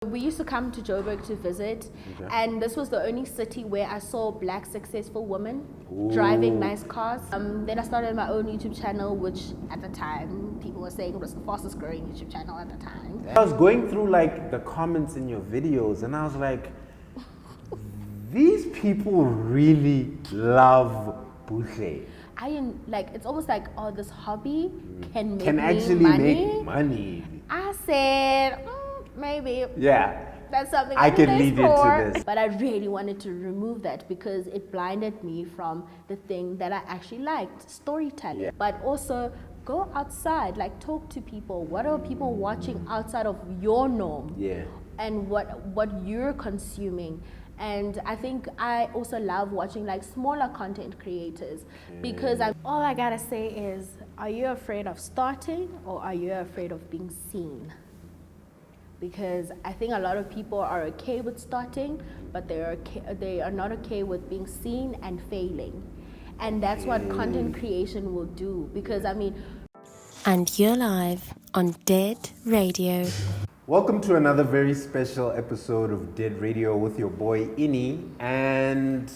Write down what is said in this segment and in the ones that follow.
We used to come to Joburg to visit, and this was the only city where I saw black successful women driving nice cars. Then I started my own YouTube channel, which at the time people were saying was the fastest growing YouTube channel at the time. I was going through like the comments in your videos, and I was like, these people really love Hlehle. I am like, it's almost like, oh, this hobby can actually make money. I said, maybe. Yeah. That's something I can lead into this. But I really wanted to remove that because it blinded me from the thing that I actually liked, storytelling. Yeah. But also go outside, like talk to people. What are people watching outside of your norm? Yeah. And what you're consuming. And I think I also love watching like smaller content creators because all I gotta say is, are you afraid of starting or are you afraid of being seen? Because I think a lot of people are okay with starting, but they are not okay with being seen and failing. And that's what content creation will do. Because I mean... And you're live on deadradio. Welcome to another very special episode of deadradio with your boy Ini. And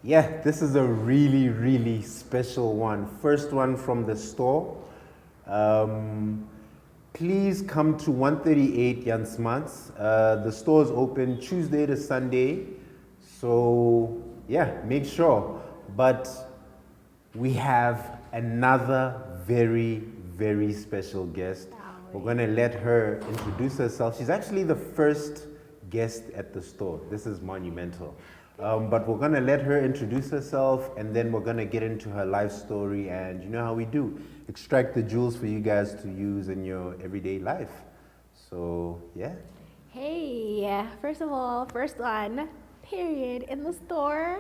yeah, this is a really, really special one. First one from the store. Please come to 138 Jan Smuts. The store is open Tuesday to Sunday. So yeah, make sure. But we have another very, very special guest. We're going to let her introduce herself. She's actually the first guest at the store. This is monumental. But we're going to let her introduce herself, and then we're going to get into her life story. And you know how we do. Extract the jewels for you guys to use in your everyday life. So, yeah. Hey, first of all, first one, period, in the store.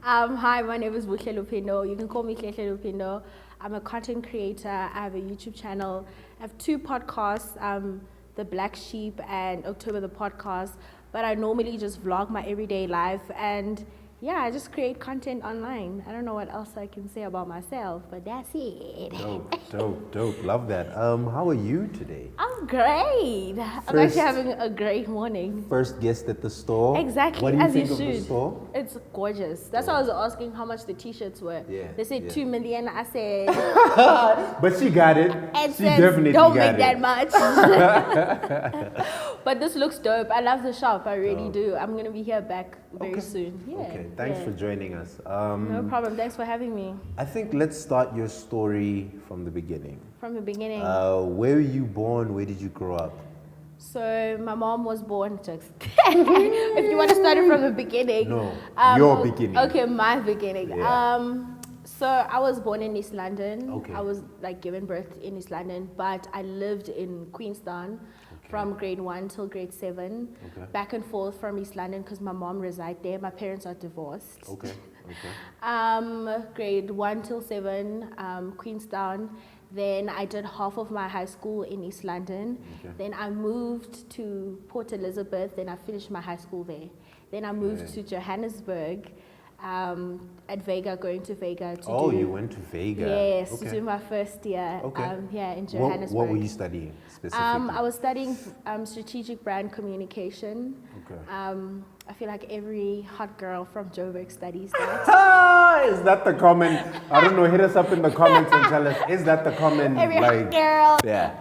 Hi, my name is Hlehle Luphindo. You can call me Hlehle Luphindo. I'm a content creator. I have a YouTube channel. I have 2 podcasts, The Black Sheep and October the Podcast. But I normally just vlog my everyday life, and yeah, I just create content online. I don't know what else I can say about myself, but that's it. Dope. Love that. How are you today? I'm great. I'm actually having a great morning. First guest at the store. Exactly, what do you as think you of the should. store? It's gorgeous. That's why I was asking how much the t-shirts were. Yeah, They said yeah. 2 million. I said, But she got it. AdSense, She definitely don't got make it. that much. But this looks dope. I love the shop. I really do. I'm going to be here back very soon. Yeah. Okay, thanks for joining us. No problem. Thanks for having me. I think let's start your story from the beginning. From the beginning. Where were you born? Where did you grow up? So my mom was born just if you want to start it from the beginning. No, your beginning. Okay, my beginning. Yeah. So I was born in East London. Okay. I was like given birth in East London, but I lived in Queenstown from grade 1 till grade 7, back and forth from East London because my mom resides there. My parents are divorced. Okay. Grade 1 till 7, Queenstown. Then I did half of my high school in East London. Then I moved to Port Elizabeth. Then I finished my high school there. Then I moved to Johannesburg. At VEGA, going to VEGA to do... you went to VEGA. Yes, to do my first year here in Johannesburg. What were you studying specifically? I was studying strategic brand communication. I feel like every hot girl from Joburg studies that. Is that the common? I don't know, hit us up in the comments and tell us, is that the common? Every hot girl. Yeah.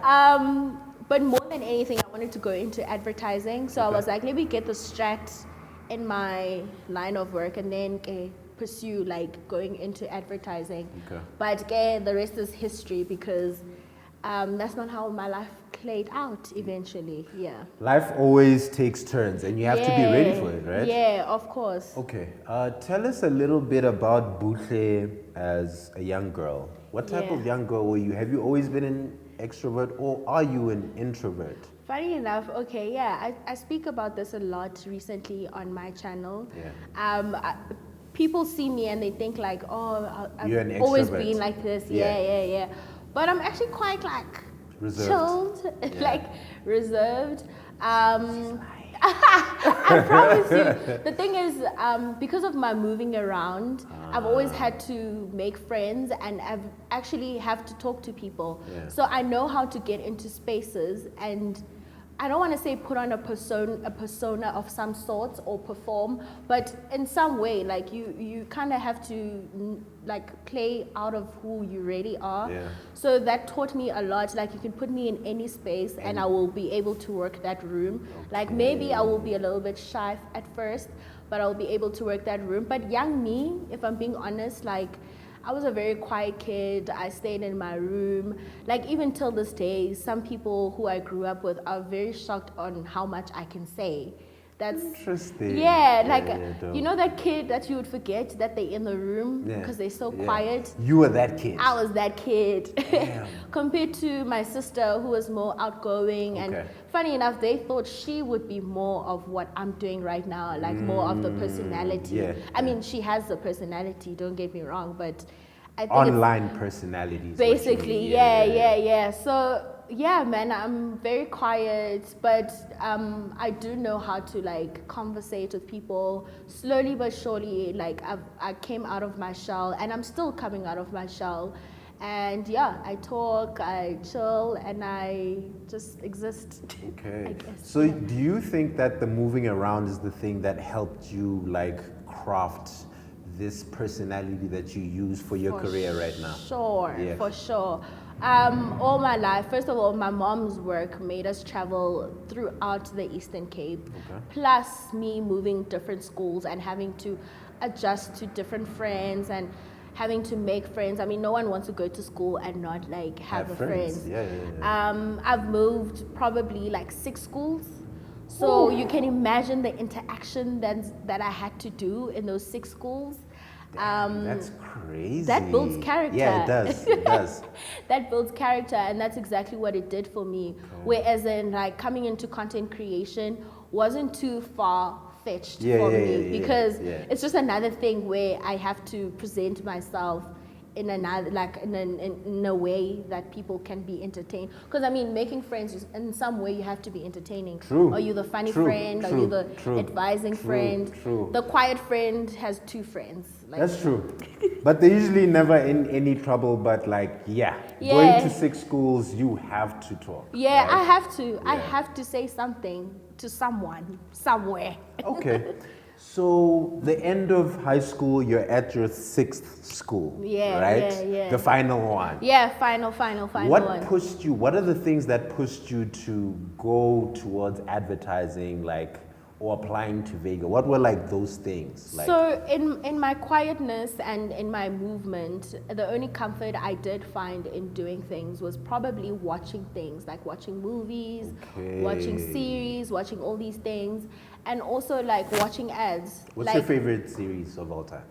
But more than anything, I wanted to go into advertising. So I was like, let me get the strat in my line of work and then pursue like going into advertising. But the rest is history because that's not how my life played out eventually. Life always takes turns and you have to be ready for it, right? Yeah, of course. Okay, tell us a little bit about Hlehle as a young girl. What type of young girl were you? Have you always been an extrovert or are you an introvert? Funny enough, I speak about this a lot recently on my channel. People see me and they think like, oh, I've always been like this. Yeah. But I'm actually quite like reserved. Chilled, like reserved. I promise you. The thing is, because of my moving around, I've always had to make friends and I've actually have to talk to people. So I know how to get into spaces and I don't want to say put on a persona of some sort or perform, but in some way, like you kind of have to like play out of who you really are. Yeah. So that taught me a lot. Like you can put me in any space and I will be able to work that room. Like maybe I will be a little bit shy at first, but I'll be able to work that room. But young me, if I'm being honest, like I was a very quiet kid. I stayed in my room. Like even till this day, some people who I grew up with are very shocked on how much I can say. That's interesting. Yeah, like dope. you know that kid that you would forget that they're in the room because they're so quiet. You were that kid. I was that kid. Damn. Compared to my sister who was more outgoing and funny enough, they thought she would be more of what I'm doing right now, like more of the personality. I mean, she has the personality, don't get me wrong, but I think online personalities. Basically, yeah. So yeah, man, I'm very quiet, but I do know how to like conversate with people slowly but surely. Like I came out of my shell and I'm still coming out of my shell. And yeah, I talk, I chill, and I just exist. Okay. I guess, so do you think that the moving around is the thing that helped you like craft this personality that you use for your career right now? For sure. All my life, first of all, my mom's work made us travel throughout the Eastern Cape, plus me moving different schools and having to adjust to different friends and having to make friends. I mean, no one wants to go to school and not like have friends. I've moved probably like 6 schools. So you can imagine the interaction that I had to do in those 6 schools. That's crazy. That builds character. Yeah, it does. It does. That builds character, and that's exactly what it did for me. Whereas in like coming into content creation wasn't too far-fetched for me because it's just another thing where I have to present myself in another, like in a way that people can be entertained. Because I mean, making friends is, in some way you have to be entertaining. True. Are you the funny friend? Are you the advising friend? The quiet friend has 2 friends. Like, that's true. But they're usually never in any trouble. But like, going to 6 schools, you have to talk. Yeah, right? I have to. I have to say something to someone somewhere. Okay. So the end of high school, you're at your 6th school, right? Yeah. The final one. Yeah, final one. What pushed you? What are the things that pushed you to go towards advertising, like, or applying to VEGA? What were like those things? Like, so in my quietness and in my movement, the only comfort I did find in doing things was probably watching things, like watching movies, watching series, watching all these things, and also like watching ads. What's your favorite series of all time?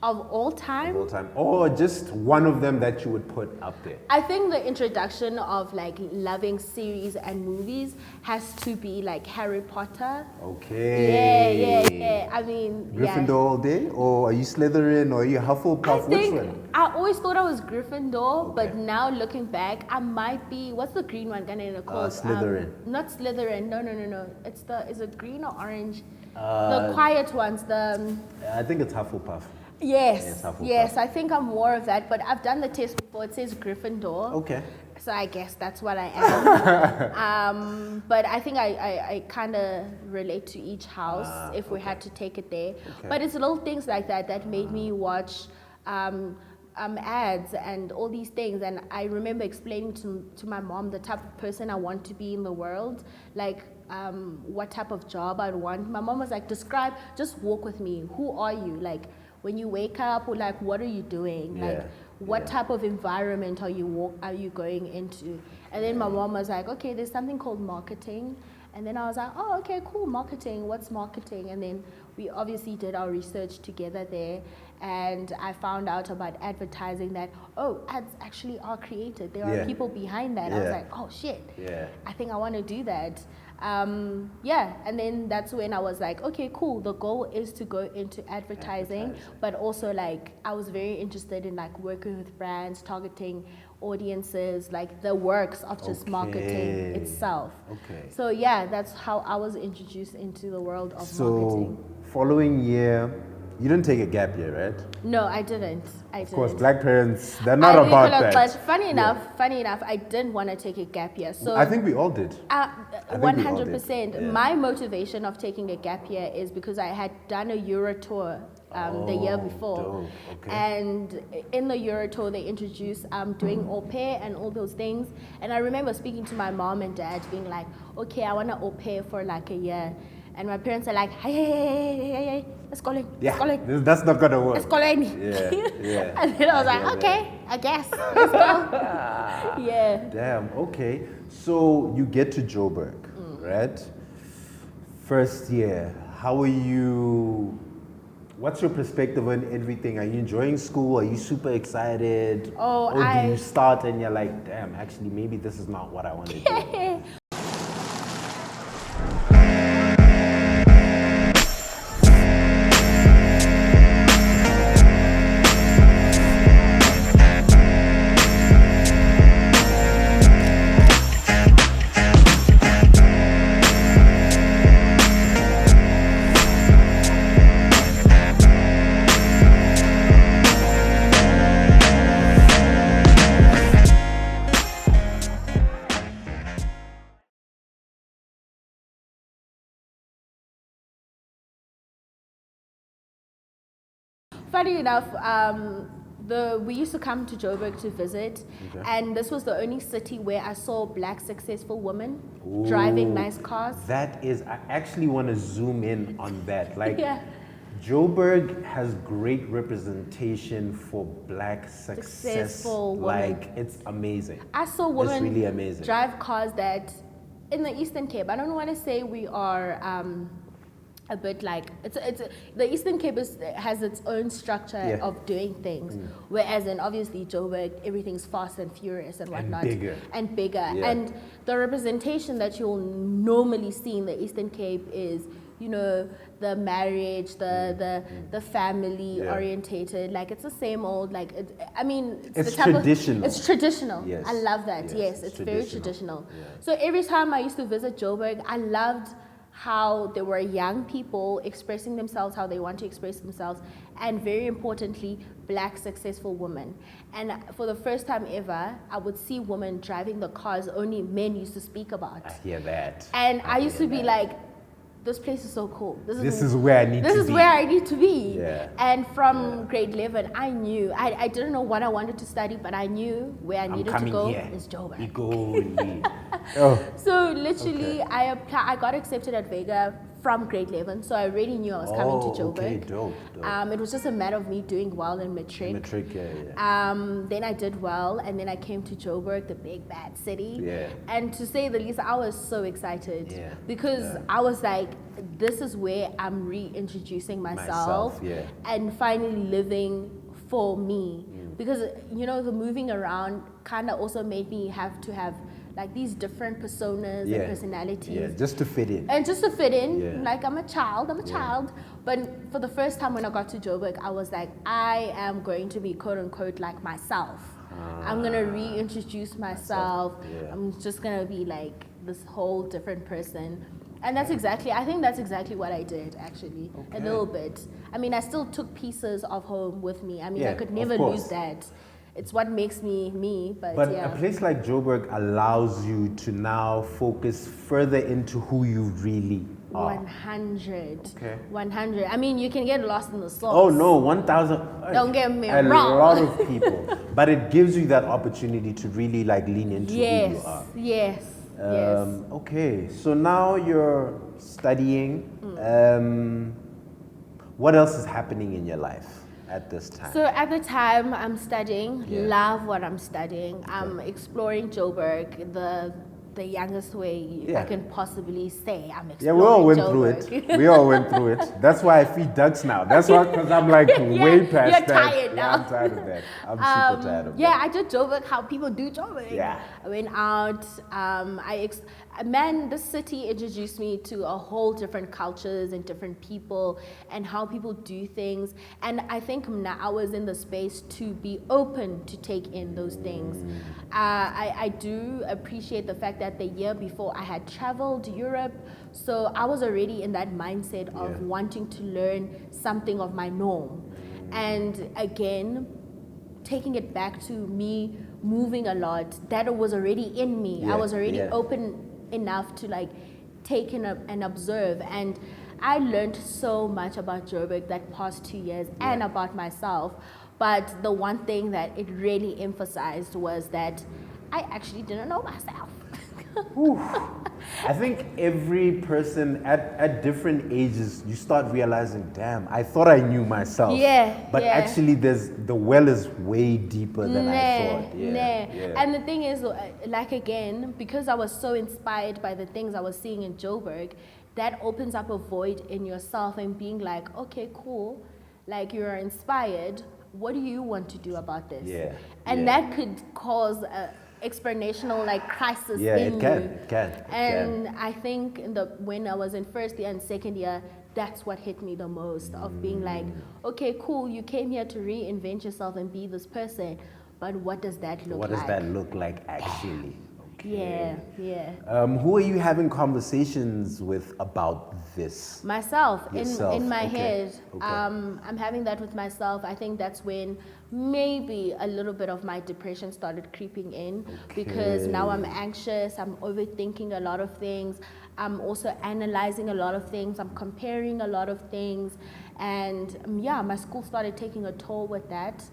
Of all time? Of all time. Or just one of them that you would put up there? I think the introduction of like loving series and movies has to be like Harry Potter. Okay. Yeah. I mean, Gryffindor all day? Or are you Slytherin? Or are you Hufflepuff? Which one? I always thought I was Gryffindor, but now looking back, I might be, what's the green one gonna called? Slytherin. Not Slytherin, no. Is it green or orange? The quiet ones, I think it's Hufflepuff. Yes, I think I'm more of that, but I've done the test before. It says Gryffindor. Okay. So I guess that's what I am. But I think I kind of relate to each house if we had to take it there. But it's little things like that made me watch ads and all these things. And I remember explaining to my mom the type of person I want to be in the world, like what type of job I'd want. My mom was like, just walk with me. Who are you? Like, when you wake up, or like, what are you doing? Like, what type of environment are you going into? And then my mom was like, okay, there's something called marketing. And then I was like, oh, okay, cool, marketing. What's marketing? And then we obviously did our research together there. And I found out about advertising that, ads actually are created. There are people behind that. I was like, oh, shit. I think I want to do that. And then that's when I was like, okay, cool. The goal is to go into advertising, but also like I was very interested in like working with brands, targeting audiences, like the works of just marketing itself. So yeah, that's how I was introduced into the world of marketing. So following year, You didn't take a gap year, right? No, I didn't. Of course, black parents, they're not about that. But funny enough, I didn't want to take a gap year. So I think we all did. 100%. My motivation of taking a gap year is because I had done a Euro tour the year before. Dope. Okay. And in the Euro tour, they introduced doing au pair and all those things. And I remember speaking to my mom and dad being like, okay, I want to au pair for like a year. And my parents are like, hey, let's go in. Yeah, let's go in. that's not going to work. Let's go in. Yeah. And then I was like, okay, I guess. Let's go. Yeah. Damn, okay. So you get to JBER, right? First year, how are you? What's your perspective on everything? Are you enjoying school? Are you super excited? Or do you start and you're like, damn, actually, maybe this is not what I want to do? Funny enough, we used to come to Joburg to visit, and this was the only city where I saw black successful women driving nice cars. That is, I actually want to zoom in on that. Like, Yeah. Joburg has great representation for black Successful women. Like, it's amazing. I saw women It's really amazing. drive cars that, in the Eastern Cape, I don't want to say we are a bit like, the Eastern Cape has its own structure of doing things, whereas in obviously Joburg, everything's fast and furious and whatnot. And bigger. Yeah. And the representation that you'll normally see in the Eastern Cape is, you know, the marriage, the family orientated, like it's the same old, like, it's traditional. It's traditional. Yes. I love that. Yes, it's very traditional. Yeah. So every time I used to visit Joburg, I loved how there were young people expressing themselves how they want to express themselves, and very importantly, black successful women. And for the first time ever, I would see women driving the cars only men used to speak about. I hear that. And I used to be like, this place is so cool. This is where I need to be. This is where I need to be. Yeah. And from grade 11, I knew, I didn't know what I wanted to study, but I knew where I needed to go is Joburg. So literally, I got accepted at VEGA from grade 11, so I already knew I was coming to Joburg. Okay, dope. It was just a matter of me doing well in matric. Then I did well, and then I came to Joburg, the big bad city. Yeah. And to say the least, I was so excited because I was like, this is where I'm reintroducing myself and finally living for me. Because, you know, the moving around kind of also made me have to have like these different personas and personalities. Yeah, just to fit in. And just to fit in, like I'm a child. But for the first time when I got to Joburg, I was like, I am going to be quote unquote like myself. I'm going to reintroduce myself. I'm just going to be like this whole different person. And I think that's exactly what I did, actually, a little bit. I mean, I still took pieces of home with me. I mean, I could never lose that. It's what makes me me, but a place like Joburg allows you to now focus further into who you really are. 100. Okay. 100. I mean, you can get lost in the sauce. Oh no, 1,000. Don't get me wrong. wrong. A lot of people, but it gives you that opportunity to really like lean into who you are. Yes. Okay, so now you're studying. What else is happening in your life at this time? So at the time I'm studying, love what I'm studying. I'm exploring Joburg, the youngest way I can possibly say I'm exploring. Yeah, we all went Joburg. through it. We all went through it. That's why I feed ducks now. That's why, because I'm like way past you're that. tired now. I'm tired of that. I'm super tired of that. Yeah, I did Joburg how people do Joburg. Yeah. I went out. man, this city introduced me to a whole different cultures and different people and how people do things. And I think now I was in the space to be open to take in those things. I do appreciate the fact that the year before I had traveled Europe, so I was already in that mindset of wanting to learn something of my norm. And again, taking it back to me moving a lot, that was already in me. I was already open enough to like take in and observe, and I learned so much about Joburg that past 2 years and about myself. But the one thing that it really emphasized was that I actually didn't know myself. I think every person at different ages, you start realizing, damn, I thought I knew myself. But actually, the well is way deeper than I thought. And the thing is, like again, because I was so inspired by the things I was seeing in Joburg, that opens up a void in yourself and being like, okay, cool, like you're inspired. What do you want to do about this? And that could cause a exponential like crisis in you. It can. And I think when I was in first year and second year, that's what hit me the most, of being like, okay, cool, you came here to reinvent yourself and be this person, but what does that look like? What does that look like actually? Yeah. Who are you having conversations with about this? Myself, Yourself. in my head. I'm having that with myself. I think that's when maybe a little bit of my depression started creeping in, because now I'm anxious, I'm overthinking a lot of things, I'm also analyzing a lot of things, I'm comparing a lot of things, and my school started taking a toll with that,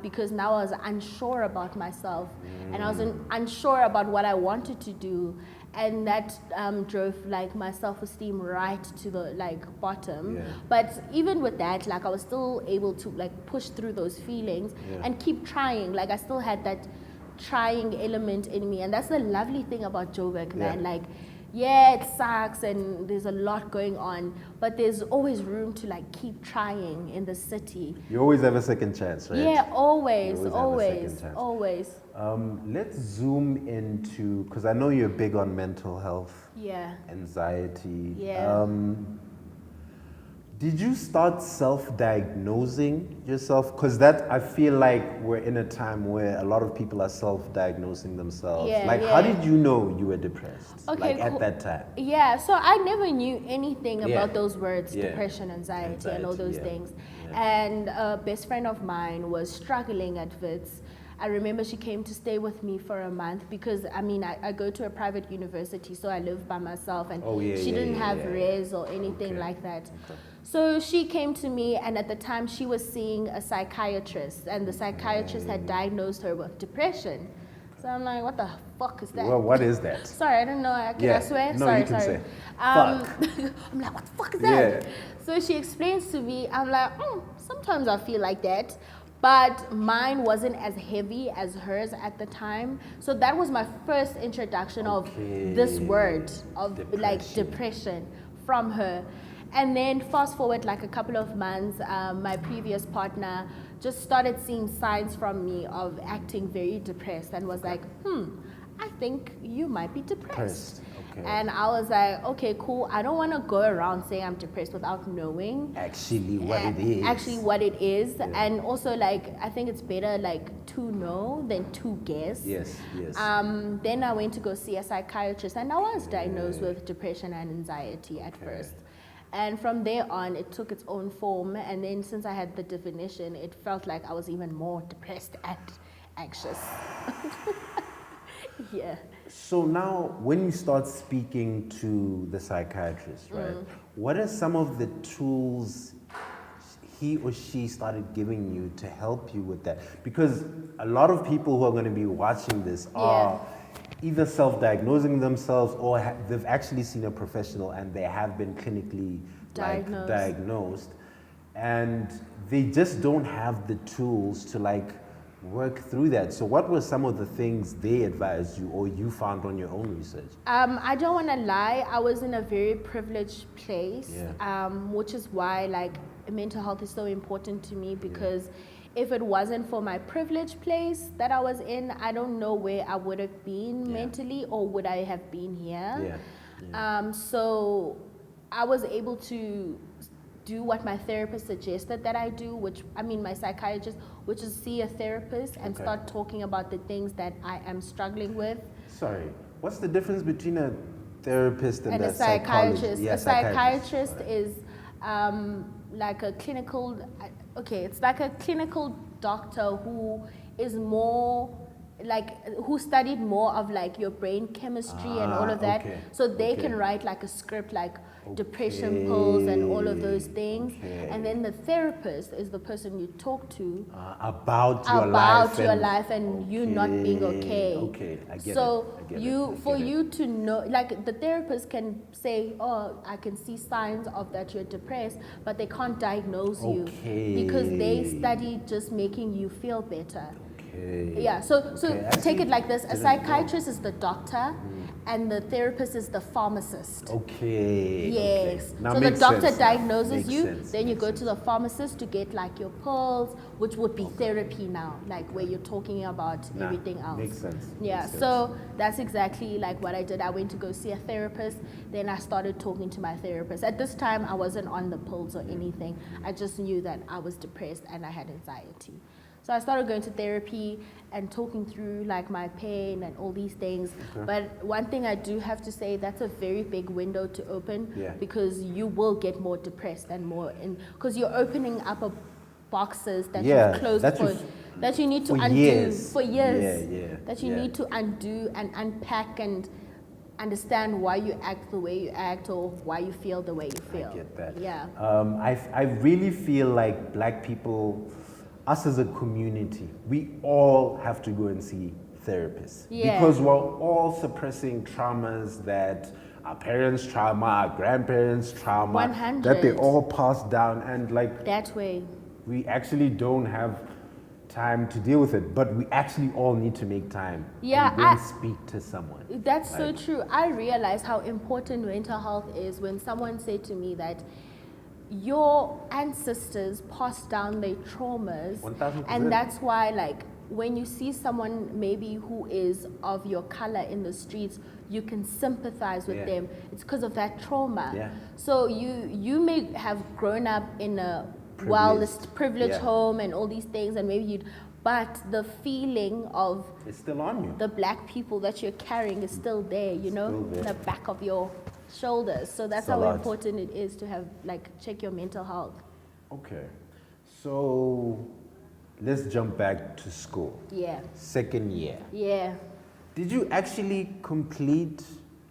because now I was unsure about myself, and I was unsure about what I wanted to do, and that drove like my self-esteem right to the like bottom. But even with that, like I was still able to like push through those feelings and keep trying. Like I still had that trying element in me, and that's the lovely thing about Joburg, man. Like, it sucks and there's a lot going on, but there's always room to like keep trying in the city. You always have a second chance, right? Yeah, always. Let's zoom into, because I know you're big on mental health, anxiety. Did you start self-diagnosing yourself? Because that, I feel like we're in a time where a lot of people are self-diagnosing themselves. How did you know you were depressed? At that time? So I never knew anything about those words, depression, anxiety, and all those things. And a best friend of mine was struggling at Wits. I remember she came to stay with me for a month, because I go to a private university, so I live by myself, and she didn't have res or anything like that. So she came to me, and at the time she was seeing a psychiatrist, and the psychiatrist had diagnosed her with depression. So I'm like, what the fuck is that? Well, what is that? Sorry, I don't know. Can I swear? No, sorry, you can say. I'm like, what the fuck is that? So she explains to me, I'm like, sometimes I feel like that. But mine wasn't as heavy as hers at the time. So that was my first introduction of this word, of like depression from her. And then fast forward like a couple of months, my previous partner just started seeing signs from me of acting very depressed, and was like, I think you might be depressed. And I was like, okay, cool. I don't want to go around saying I'm depressed without knowing actually what it is. And also, like, I think it's better like to know than to guess. Then I went to go see a psychiatrist, and I was diagnosed with depression and anxiety at first. And from there on, it took its own form. And then since I had the definition, it felt like I was even more depressed and anxious. So now, when you start speaking to the psychiatrist, right, what are some of the tools he or she started giving you to help you with that? Because a lot of people who are going to be watching this are either self-diagnosing themselves, or they've actually seen a professional and they have been clinically diagnosed, and they just don't have the tools to like work through that. So what were some of the things they advised you, or you found on your own research? I don't want to lie, I was in a very privileged place, which is why like mental health is so important to me, because if it wasn't for my privileged place that I was in, I don't know where I would have been mentally, or would I have been here. So I was able to do what my therapist suggested that I do, my psychiatrist, which is see a therapist and start talking about the things that I am struggling with. Sorry, what's the difference between a therapist and a psychiatrist? Yeah, a psychiatrist is like a clinical, it's like a clinical doctor who is more who studied more of like your brain chemistry and all of that. So they can write like a script like depression pills and all of those things. And then the therapist is the person you talk to about your life and you not being okay. Okay, I get so it. you to know, like the therapist can say, oh, I can see signs of that you're depressed, but they can't diagnose you because they study just making you feel better. Yeah, so take it like this. A psychiatrist is the doctor and the therapist is the pharmacist. Yes. Now so the doctor sense. diagnoses Makes you, sense. then you go to the pharmacist to get like your pills, which would be therapy now, like where you're talking about everything else. Makes sense. Yeah, Makes sense. so that's exactly like what I did. I went to go see a therapist, then I started talking to my therapist. At this time, I wasn't on the pills or anything. I just knew that I was depressed and I had anxiety. So I started going to therapy and talking through like my pain and all these things. But one thing I do have to say, that's a very big window to open because you will get more depressed and more because you're opening up boxes that you've closed that you need to undo for years. That you need to undo and unpack and understand why you act the way you act or why you feel the way you feel. I get that. Yeah. I really feel like Black people, us as a community, we all have to go and see therapists because we're all suppressing traumas that our parents' trauma, our grandparents' trauma, 100. that they all passed down, and like that way we actually don't have time to deal with it, but we actually all need to make time and go and speak to someone. That's so true. I realize how important mental health is when someone said to me that your ancestors passed down their traumas 1000%. and that's why like when you see someone maybe who is of your color in the streets, you can sympathize with them. It's because of that trauma. So you may have grown up in a privileged home and all these things, and maybe but the feeling of it's still on you. The Black people that you're carrying is still there, you know, in the back of your shoulders. So that's how important it is to have check your mental health. Okay, so let's jump back to school. Second year. Did you actually complete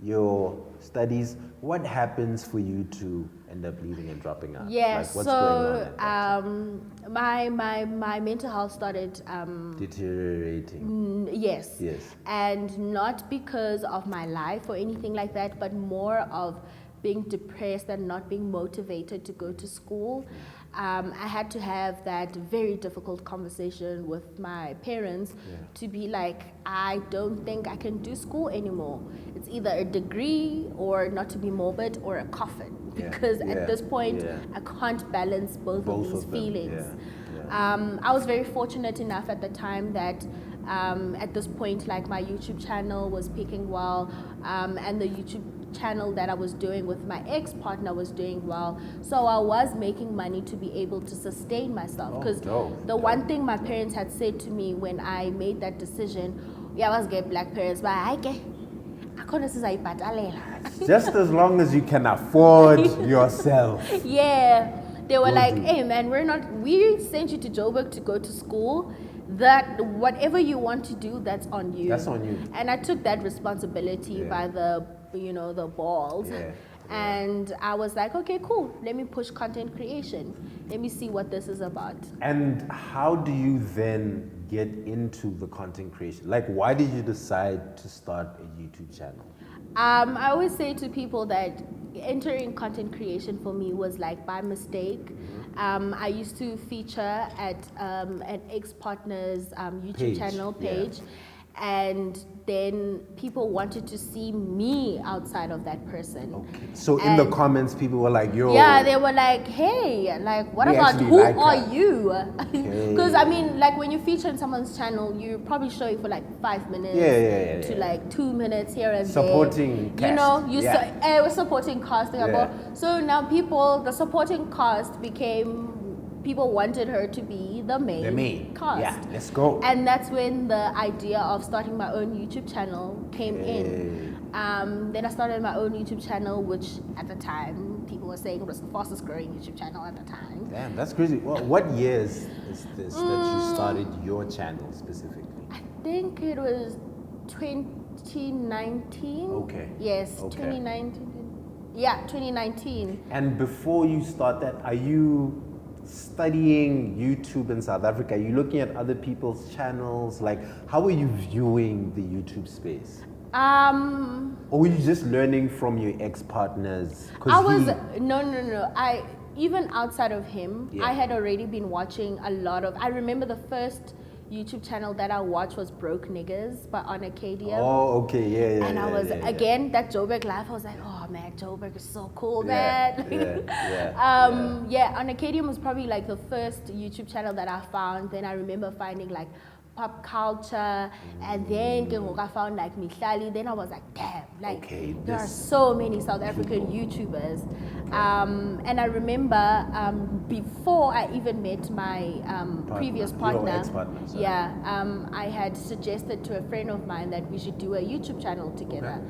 your studies? What happens for you to end up leaving and dropping out? What's going on my mental health started deteriorating. Yes. And not because of my life or anything like that, but more of being depressed and not being motivated to go to school. I had to have that very difficult conversation with my parents to be like, I don't think I can do school anymore. It's either a degree or, not to be morbid, or a coffin. Because at this point, I can't balance both of these feelings. I was very fortunate enough at the time that at this point, like my YouTube channel was picking well, and the YouTube channel that I was doing with my ex-partner was doing well. So I was making money to be able to sustain myself. Because the one thing my parents had said to me when I made that decision, I was get Black parents, but I get just as long as you can afford yourself. They were like, hey man, we sent you to Joburg to go to school. That whatever you want to do, that's on you. And I took that responsibility by the balls. And I was like, okay, cool. Let me push content creation. Let me see what this is about. And how do you then get into the content creation? Like, why did you decide to start a YouTube channel? I always say to people that entering content creation for me was like by mistake. I used to feature at an ex-partner's YouTube channel page. and then people wanted to see me outside of that person. Okay. So in the comments, people were like, "Yo." Yeah, they were like, "Hey, like, what We about actually who like are her." you?" Because Okay. I mean, like when you feature on someone's channel, you probably show it for like 5 minutes to like 2 minutes here and supporting there. cast. You know, Yeah. was supporting cast. Yeah. So now the supporting cast became. People wanted her to be the main cast. Yeah, let's go. And that's when the idea of starting my own YouTube channel came in. Then I started my own YouTube channel, which at the time people were saying was the fastest growing YouTube channel at the time. Damn, that's crazy. What years is this that you started your channel specifically? I think it was 2019. Okay. Yes, Okay. 2019. Yeah, 2019. And before you start that, are you studying YouTube in South Africa? Are you looking at other people's channels? Like, how are you viewing the YouTube space? Or were you just learning from your ex-partners? No. Even outside of him, Yeah. I had already been watching a lot of. I remember the first YouTube channel that I watched was Broke Niggas by on Acadia. Oh, okay, yeah. And I was again that JBER life. I was like, oh man, JBER is so cool, man. On Acadia was probably like the first YouTube channel that I found. Then I remember finding like pop culture, and then I found like Hlehle. Then I was like, damn, like there are so many South African YouTubers. And I remember before I even met my previous partner, I had suggested to a friend of mine that we should do a YouTube channel together.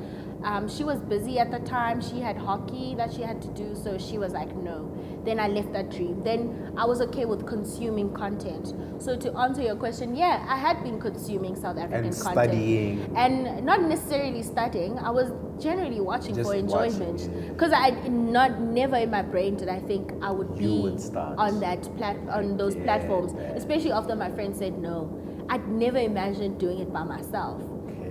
She was busy at the time. She had hockey that she had to do, so she was like, no. Then I left that dream. Then I was okay with consuming content. So to answer your question, yeah, I had been consuming South African and content. Studying. And not necessarily studying. I was generally watching Just for enjoyment. Because never in my brain did I think I would be on those platforms. Especially after my friend said no. I'd never imagined doing it by myself.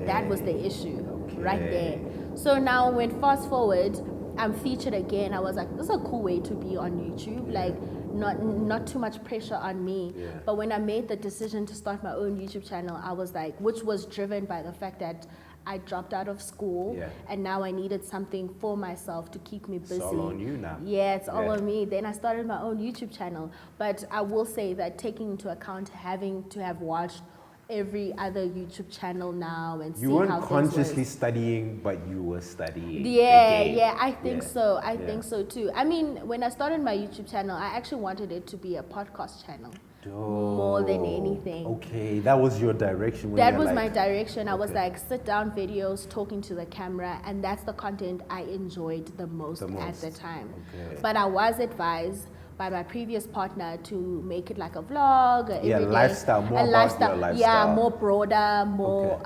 That was the issue right there. So now when fast forward, I'm featured again. I was like, this is a cool way to be on YouTube. Like not too much pressure on me. But when I made the decision to start my own YouTube channel, I was like, which was driven by the fact that I dropped out of school and now I needed something for myself to keep me busy. It's all on you now. Yeah, it's all on me. Then I started my own YouTube channel. But I will say that taking into account having to have watched every other YouTube channel now and see how things work. You weren't consciously studying, but you were studying. I think so. I think so too. I mean, when I started my YouTube channel, I actually wanted it to be a podcast channel. More than anything. Okay, that was your direction. That was my direction. I was like, sit down videos, talking to the camera, and that's the content I enjoyed the most at the time. But I was advised by my previous partner to make it like a vlog, lifestyle, more about your lifestyle. Yeah, more broader, more,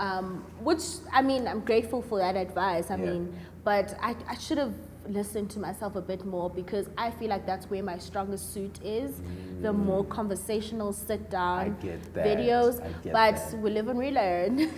which, I mean, I'm grateful for that advice. I mean, but I should have listened to myself a bit more because I feel like that's where my strongest suit is. The more conversational sit down videos, we live and we learn.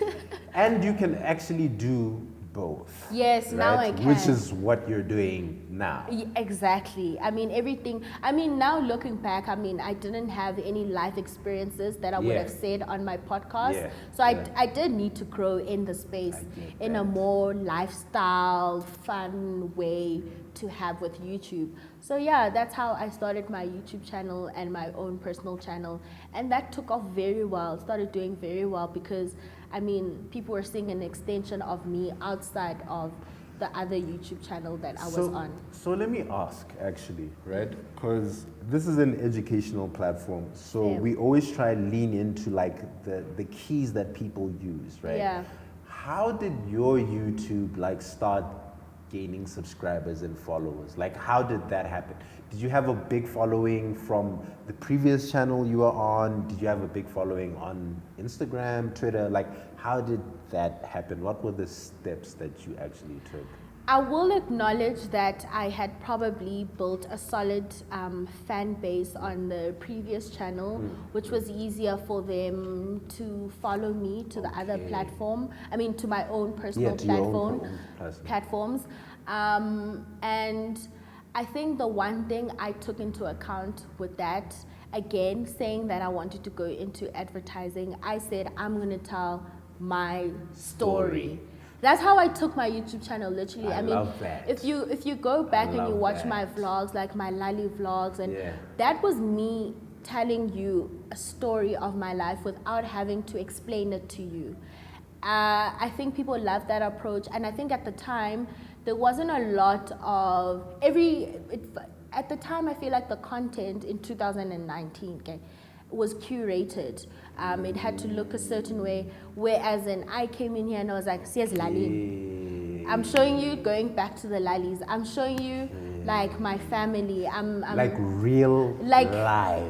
And you can actually do both. Yes, right? Now I can. Which is what you're doing now. Exactly. I mean, now looking back, I mean, I didn't have any life experiences that I would have said on my podcast. So I did need to grow in the space in a more lifestyle, fun way to have with YouTube. So yeah, that's how I started my YouTube channel and my own personal channel. And that took off very well, started doing very well because I mean, people were seeing an extension of me outside of the other YouTube channel that I was on. So let me ask, actually, right? Because this is an educational platform, so we always try to lean into like the keys that people use, right? Yeah. How did your YouTube like start gaining subscribers and followers? Like, how did that happen? Did you have a big following from the previous channel you were on? Did you have a big following on Instagram, Twitter? Like, how did that happen? What were the steps that you actually took? I will acknowledge that I had probably built a solid fan base on the previous channel, which was easier for them to follow me to the other platform. I mean, to my own personal platforms. And I think the one thing I took into account with that, again, saying that I wanted to go into advertising, I said, I'm going to tell my story. That's how I took my YouTube channel, literally. I mean, love that. if you go back and you watch that. my vlogs, like my Lali vlogs, and Yeah. that was me telling you a story of my life without having to explain it to you. I think people love that approach, and I think at the time there wasn't a lot of at the time I feel like the content in 2019, okay, was curated. It had to look a certain way, whereas then I came in here and I was like, "Siyaz Lali." I'm showing you going back to the Lalis. I'm showing you like my family. I'm like real life.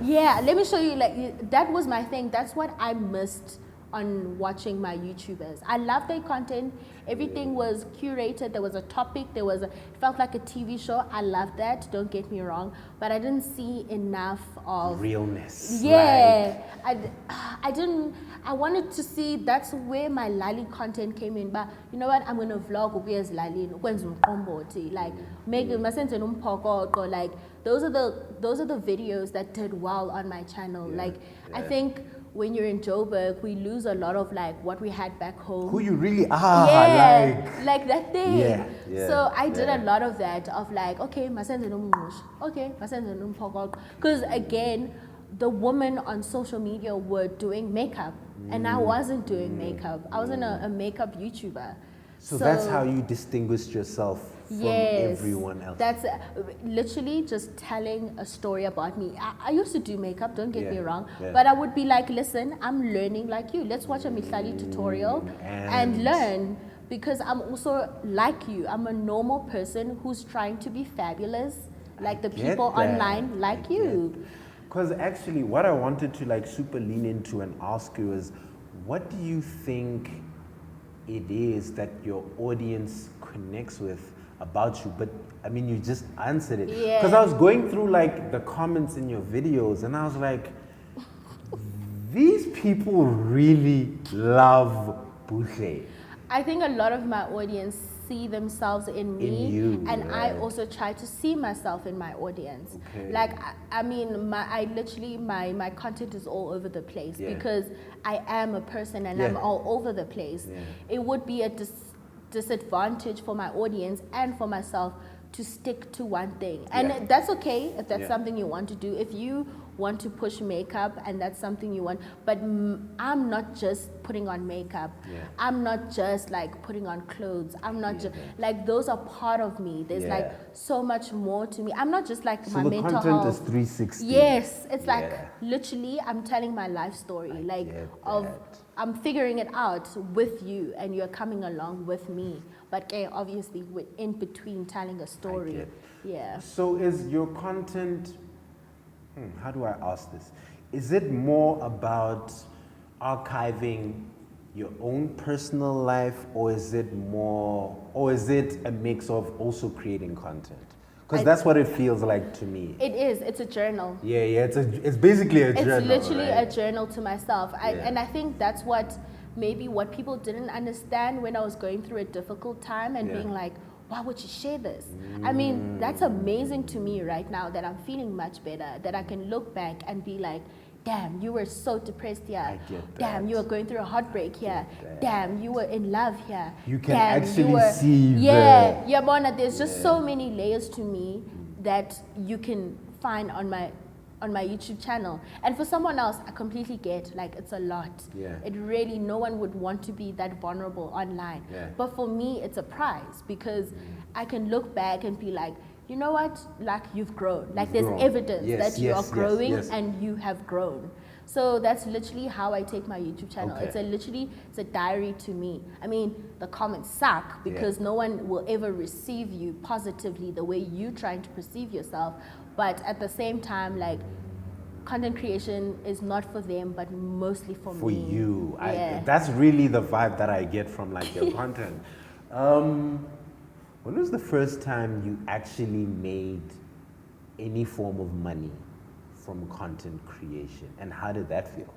Yeah, let me show you. Like that was my thing. That's what I missed on watching my YouTubers. I love their content. Everything was curated. There was a topic. It felt like a TV show. I loved that. Don't get me wrong, but I didn't see enough of realness. Yeah, I didn't. I wanted to see. That's where my Lali content came in. But you know what? I'm gonna vlog as Lali. Like make like those are the videos that did well on my channel. Like I think when you're in Joburg, we lose a lot of like what we had back home. Who you really are, like that thing. Yeah. So I did a lot of that, of like, okay, because again, the women on social media were doing makeup, and I wasn't doing makeup. I wasn't a makeup YouTuber. So that's how you distinguished yourself from everyone else. That's literally just telling a story about me. I used to do makeup, don't get me wrong, but I would be like, listen, I'm learning like you. Let's watch a Hlehle tutorial and learn, because I'm also like you. I'm a normal person who's trying to be fabulous, like the people online like you. Because actually what I wanted to like super lean into and ask you is, what do you think it is that your audience connects with about you? But I mean, you just answered it. Because I was going through like the comments in your videos and I was like, these people really love Hlehle. I think a lot of my audience see themselves in me, and I also try to see myself in my audience. Like I mean, my content is all over the place because I am a person and I'm all over the place. It would be a disadvantage for my audience and for myself to stick to one thing, and that's okay if that's something you want to do. If you want to push makeup and that's something you want, but I'm not just putting on makeup. I'm not just like putting on clothes. I'm not just like, those are part of me. There's like so much more to me. I'm not just like my mental health. So the content is 360. Yes, it's like literally I'm telling my life story, I'm figuring it out with you and you're coming along with me. But obviously we're in between telling a story. So is your content, how do I ask this? Is it more about archiving your own personal life, or is it a mix of also creating content? Because that's what it feels like to me. It is. It's a journal. It's basically a journal. It's literally a journal to myself. And I think that's what people didn't understand when I was going through a difficult time and being like, why would you share this? I mean, that's amazing to me right now, that I'm feeling much better, that I can look back and be like, damn, you were so depressed here. Damn, you were going through a heartbreak here. Damn, you were in love here. You can actually see Bona, there's just so many layers to me that you can find on my YouTube channel. And for someone else, I completely get, like, it's a lot. It really, no one would want to be that vulnerable online. But for me, it's a prize, because I can look back and be like, you know what, like, you've grown. Like, there's evidence that you are growing and you have grown. So that's literally how I take my YouTube channel. It's a diary to me. I mean, the comments suck because no one will ever receive you positively the way you're trying to perceive yourself. But at the same time, like, content creation is not for them, but mostly for me. For you. That's really the vibe that I get from, like, your content. When was the first time you actually made any form of money from content creation, and how did that feel?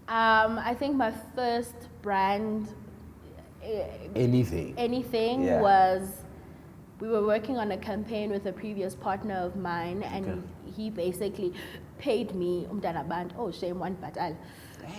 I think my first brand, anything was, we were working on a campaign with a previous partner of mine, and he basically paid me, oh shame, one batal.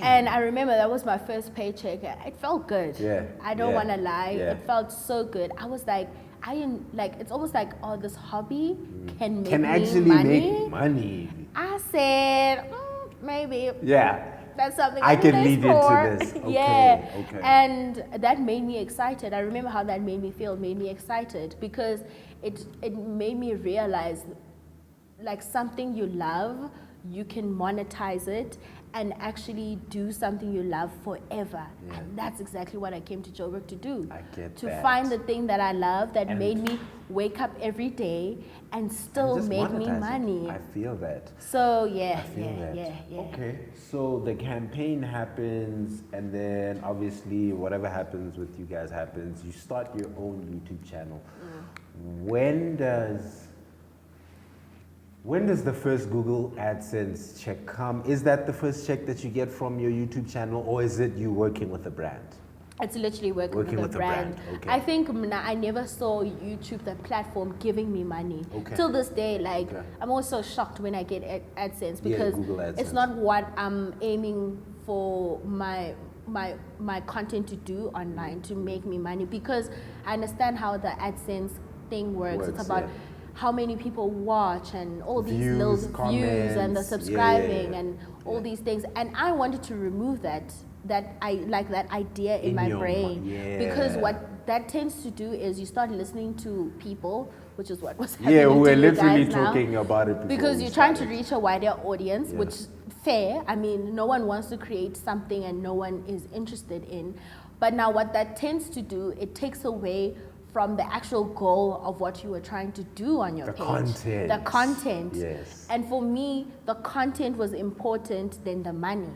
And I remember that was my first paycheck. It felt good. Yeah. I don't want to lie. Yeah. It felt so good. I was like, it's almost like, oh, this hobby can make me actually money. make money. I said, maybe. Yeah. That's something I can can lead into this. Okay, yeah. okay. And that made me excited. I remember how that made me feel. It made me excited because it made me realize, like, something you love, you can monetize it and actually do something you love forever. Yeah. And that's exactly what I came to Joburg to do. I get to that. find the thing that I love that And made me wake up every day and still just make me monetize it. money. I feel that. So yeah, I feel that. yeah. Okay, so the campaign happens, and then obviously whatever happens with you guys happens. You start your own YouTube channel. When does the first Google AdSense check come? Is that the first check that you get from your YouTube channel, or is it you working with a brand? It's literally working with a brand. Okay. I think I never saw YouTube, the platform, giving me money. Okay. Till this day, like, Okay. I'm also shocked when I get AdSense Yeah, because Google AdSense. it's not what I'm aiming for my content to do online to make me money, because I understand how the AdSense thing works. It's about how many people watch and all these Views, little views and the comments. subscribing Yeah. and all these things. And I wanted to remove that idea in my your brain. yeah. Because what that tends to do is you start listening to people, which is what was happening Yeah, to we're you literally guys now. talking about it before Because we you're trying to started. reach a wider audience, Yeah. which fair. I mean, no one wants to create something and no one is interested in. But now what that tends to do, it takes away from the actual goal of what you were trying to do on your The page. content. The content. Yes. And for me, the content was important than the money.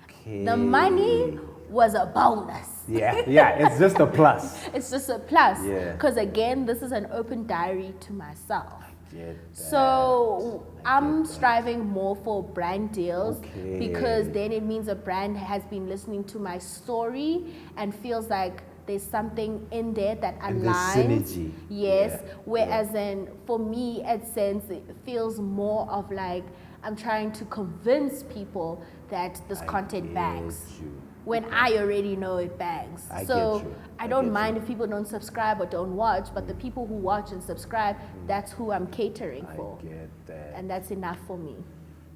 Okay. The money was a bonus. Yeah, it's just a plus. It's just a plus. Yeah. Because again, this is an open diary to myself. Get that. So I'm that. striving more for brand deals, Okay. because then it means a brand has been listening to my story and feels like there's something in there that And there's aligns. synergy. Yes. Yeah. Whereas then for me, AdSense, it feels more of like I'm trying to convince people that this content get bangs. you. When I already know it bangs. I So get you. I I don't get mind you. if people don't subscribe or don't watch, but the people who watch and subscribe, that's who I'm catering for. I get that. And that's enough for me.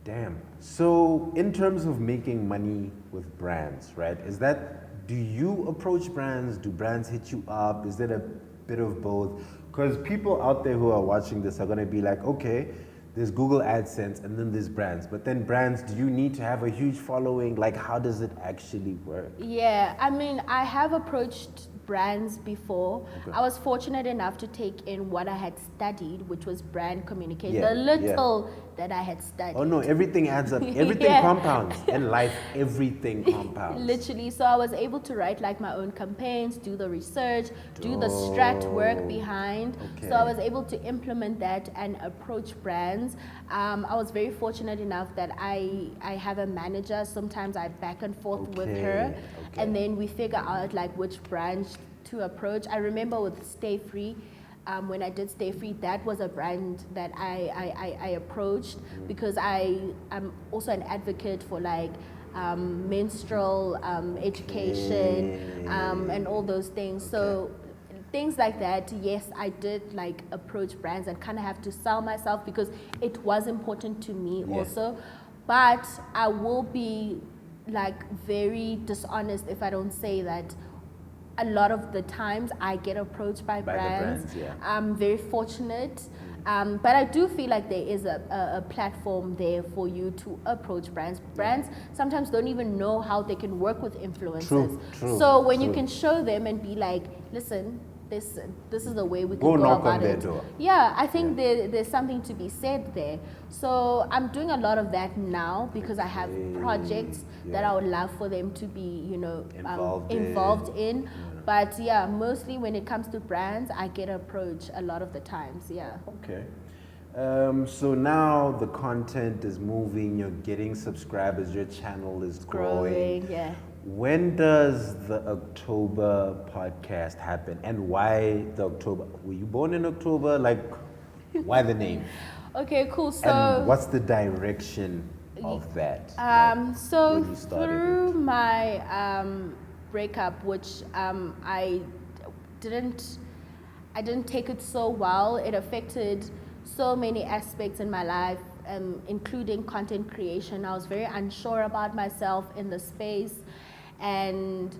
Damn. So in terms of making money with brands, right? Do you approach brands? Do brands hit you up? Is it a bit of both? Because people out there who are watching this are going to be like, okay, there's Google AdSense and then there's brands. But then brands, do you need to have a huge following? Like, how does it actually work? Yeah, I mean, I have approached brands before. Okay. I was fortunate enough to take in what I had studied, which was brand communication. Yeah, The little that I had studied. Oh no, everything adds up. Everything Yeah. compounds. In life, everything compounds. Literally. So I was able to write like my own campaigns, do the research, do the strat work behind. Okay. So I was able to implement that and approach brands. I was very fortunate enough that I have a manager. Sometimes I back and forth with her, Okay. and then we figure out like which branch to approach. I remember with Stay Free, when I did Stay Free, that was a brand that I approached, because I'm also an advocate for like menstrual education and all those things. So things like that, yes, I did like approach brands and kind of have to sell myself because it was important to me also. But I will be like very dishonest if I don't say that a lot of the times I get approached by brands. I'm very fortunate. But I do feel like there is a platform there for you to approach brands. Brands sometimes don't even know how they can work with influencers. True, so when you can show them and be like, listen, this is the way we can Go go knock about on their it. door. Yeah, I think there's something to be said there. So I'm doing a lot of that now because I have projects that I would love for them to be, involved in. But yeah, mostly when it comes to brands, I get approached a lot of the times. Yeah. Okay. So now the content is moving, you're getting subscribers, your channel is growing. Yeah. When does the October podcast happen, and why the October? Were you born in October? Like, why the name? Okay, cool. So And what's the direction of that? So when you started through it? my breakup, which I didn't take it so well. It affected so many aspects in my life, including content creation. I was very unsure about myself in the space, and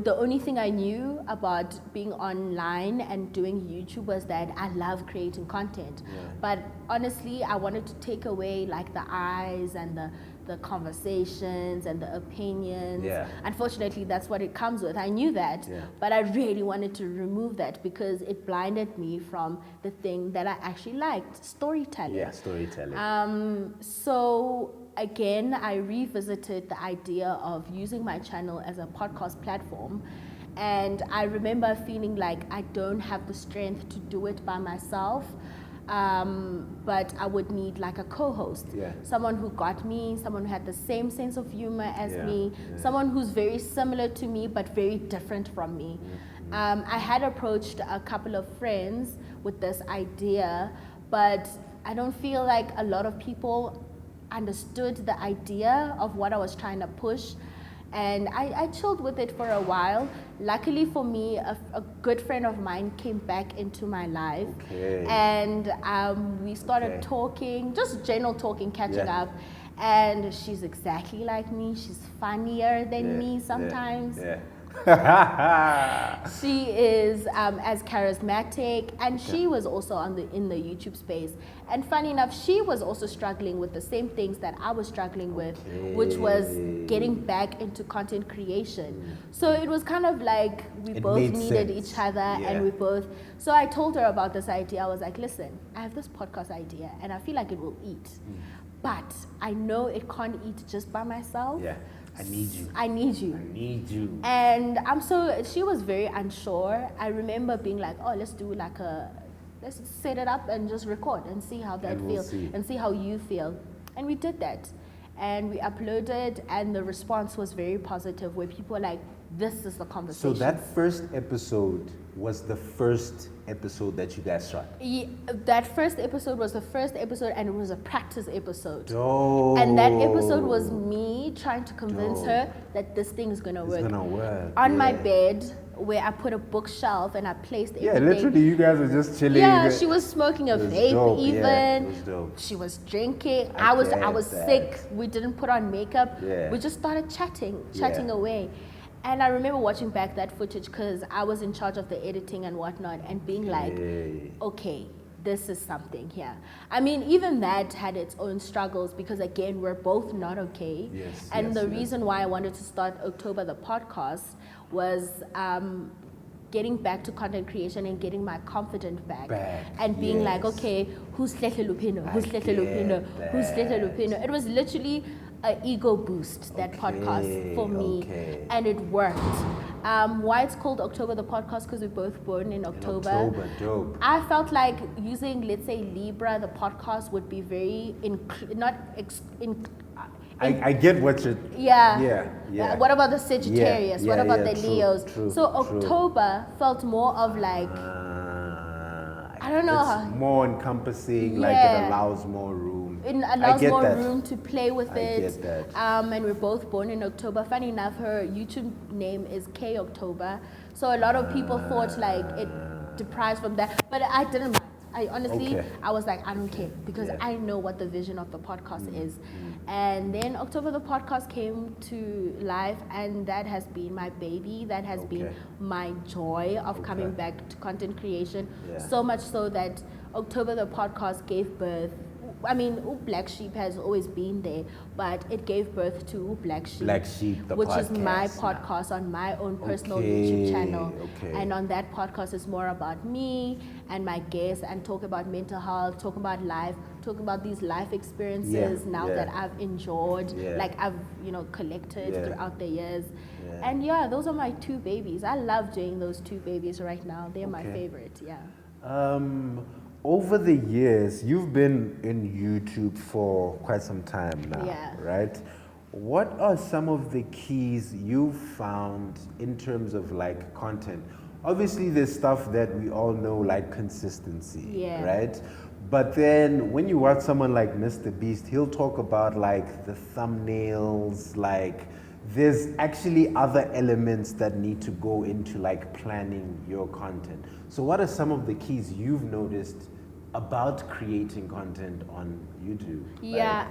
the only thing I knew about being online and doing YouTube was that I love creating content. Yeah. But honestly, I wanted to take away like the eyes and the conversations and the opinions. Yeah. Unfortunately, that's what it comes with. I knew that, Yeah. but I really wanted to remove that because it blinded me from the thing that I actually liked, storytelling. Yeah, storytelling. So again, I revisited the idea of using my channel as a podcast platform. And I remember feeling like I don't have the strength to do it by myself. But I would need like a co-host, Yeah. someone who got me, someone who had the same sense of humor as Yeah, me, yeah. someone who's very similar to me but very different from me. I had approached a couple of friends with this idea, but I don't feel like a lot of people understood the idea of what I was trying to push. And I chilled with it for a while. Luckily for me, a good friend of mine came back into my life. Okay. And we started Okay. talking, just general talking, catching Yeah. up. And she's exactly like me. She's funnier than me sometimes. Yeah. She is as charismatic, and she was also in the YouTube space. And funny enough, she was also struggling with the same things that I was struggling with, which was getting back into content creation. So it was kind of like we It both made needed sense. each other, Yeah. and we both. So I told her about this idea. I was like, listen, I have this podcast idea, and I feel like it will eat, but I know it can't eat just by myself. Yeah. I need you. I need you. I need you. And she was very unsure. I remember being like, oh, let's set it up and just record and see how that And we'll feels see. and see how you feel. And we did that. And we uploaded, and the response was very positive, where people were like, this is the conversation. So that first episode was the first episode that you guys shot? That first episode was the first episode, and it was a practice episode. Oh. And that episode was me trying to convince Dope. her that this thing is going to work. It's gonna work. On my yeah. bed, where I put a bookshelf and I placed Yeah, everything. literally, you guys were just chilling. Yeah, she was smoking a It was vape dope, even. yeah, it was dope. She was drinking. I I was get sick. that. We didn't put on makeup. Yeah. We just started chatting Yeah. away. And I remember watching back that footage because I was in charge of the editing and whatnot, and being like, okay, this is something here. I mean, even that had its own struggles because, again, we're both not okay. Yes, and yes, the yes. reason why I wanted to start October the podcast was getting back to content creation and getting my confidence back. And being like, yes. okay, who's Hlehle Luphindo? Who's I Hlehle get Luphindo? Who's Hlehle that. Luphindo? It was literally an ego boost, that podcast for me. Okay. And it worked. Why it's called October the podcast, because we're both born in October. Dope. I felt like using, let's say, Libra, the podcast, would be very, I get what you're... yeah. Yeah. What about the Sagittarius? What about the true, Leos? true, so true. October felt more of like, I don't know how- It's more encompassing, like it Yeah. allows more room. it I allows get more that. room to play with I it. get that. And we're both born in October. Funny enough, her YouTube name is K October. So a lot of people thought like it deprives from that, but I didn't mind. I honestly, Okay. I was like, I don't care, because Yeah. I know what the vision of the podcast is. And then October the podcast came to life, and that has been my baby. That has been Okay. my joy of coming Okay. back to content creation. Yeah. So much so that October the podcast gave birth. I mean, Black Sheep has always been there, but it gave birth to Black Sheep. Black Sheep, the which is my podcast now. podcast on my own personal Okay, YouTube channel. okay. And on that podcast, it's more about me and my guests, and talk about mental health, talk about life, talk about these life experiences now yeah. that I've enjoyed, Yeah. like I've collected Yeah. throughout the years. Yeah. And yeah, those are my two babies. I love doing those two babies right now. They're my Okay. favorite. Yeah. Over the years, you've been in YouTube for quite some time now, Yeah. right? What are some of the keys you've found in terms of like content? Obviously, there's stuff that we all know, like consistency, Yeah. right? But then when you watch someone like Mr. Beast, he'll talk about like the thumbnails, like there's actually other elements that need to go into like planning your content. So what are some of the keys you've noticed about creating content on YouTube? Yeah,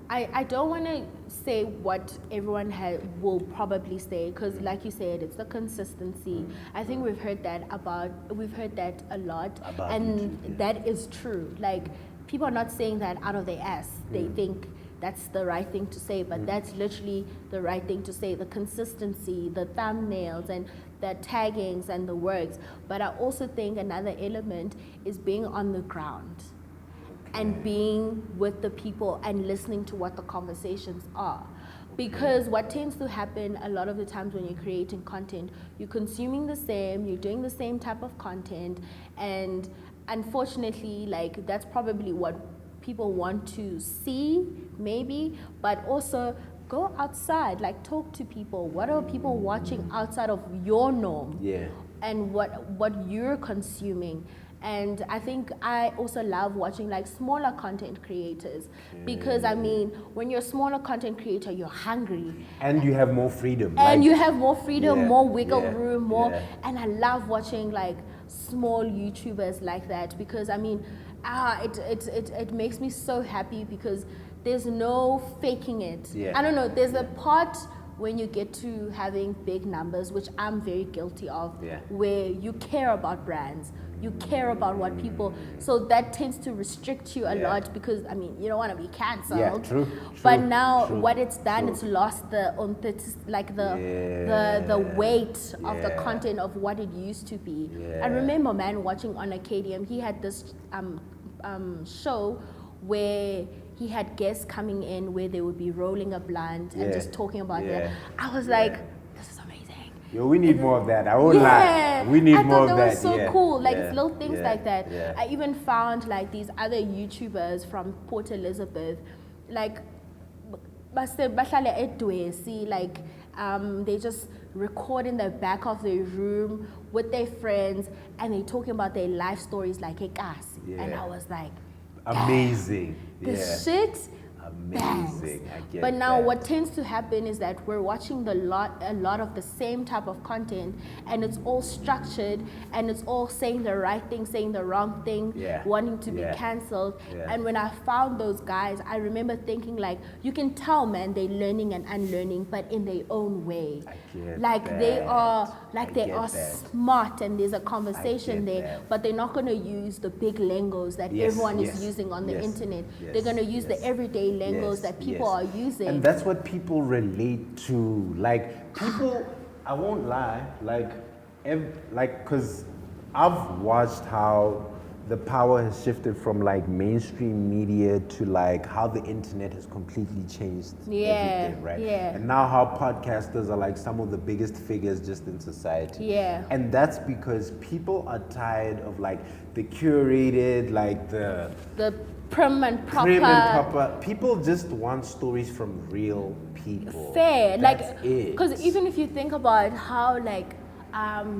I don't want to say what everyone will probably say, because like you said, it's the consistency. I think we've heard that a lot, About and YouTube, yeah. that is true. Like, people are not saying that out of their ass. They think that's the right thing to say, but that's literally the right thing to say. The consistency, the thumbnails, and the taggings and the words. But I also think another element is being on the ground and being with the people and listening to what the conversations are. Because what tends to happen a lot of the times when you're creating content, you're consuming the same, you're doing the same type of content, and unfortunately, like, that's probably what people want to see, maybe, but also go outside, like, talk to people. What are people watching outside of your norm? Yeah. And what you're consuming. And I think I also love watching like smaller content creators, because I mean, when you're a smaller content creator, you're hungry. And you have more freedom. And like, you have more freedom, Yeah, more wiggle yeah, room, more. yeah. And I love watching like small YouTubers like that, because I mean, it makes me so happy, because there's no faking it. Yeah. I don't know, there's a part when you get to having big numbers, which I'm very guilty of, Yeah. where you care about brands, you care about what people, so that tends to restrict you a Yeah. lot, because I mean, you don't want to be cancelled. Yeah, true, But true, now true, what it's done, true. it's lost the like the Yeah. weight of the Yeah. content of what it used to be. Yeah. I remember, man, watching on Acadium, he had this show where he had guests coming in where they would be rolling a blunt and Yeah. just talking about Yeah. that. I was Yeah. like, this is amazing. Yo, we need more of that. I won't lie. We need I more thought of that that. was so yeah. cool. Like, yeah. it's little things yeah. like that. Yeah. I even found like these other YouTubers from Port Elizabeth, like bahlale edwesi, like they just record in the back of their room with their friends, and they talking about their life stories like ekasi. And Yeah. I was like, Amazing. this yeah. shit Amazing. bangs. I get But now that. what tends to happen is that we're watching a lot of the same type of content, and it's all structured, and it's all saying the right thing, saying the wrong thing, Yeah. wanting to be Yeah. cancelled. Yeah. And when I found those guys, I remember thinking, like, you can tell, man, they're learning and unlearning, but in their own way. I get Like they that. are I they get are that. smart, and there's a conversation get there, that. but they're not going to use the big lingos that Yes, everyone yes, is using on the yes, internet. yes, They're going to use yes. the everyday lingos Yes, that people yes. are using. And that's what people relate to. Like, people, I won't lie, like, because I've watched how the power has shifted from like mainstream media to like how the internet has completely changed everything, right? yeah. And now how podcasters are like some of the biggest figures just in society. Yeah. And that's because people are tired of like the curated, like the prim and proper. prim and proper. People just want stories from real people. Fair. That's Like, it. because even if you think about how like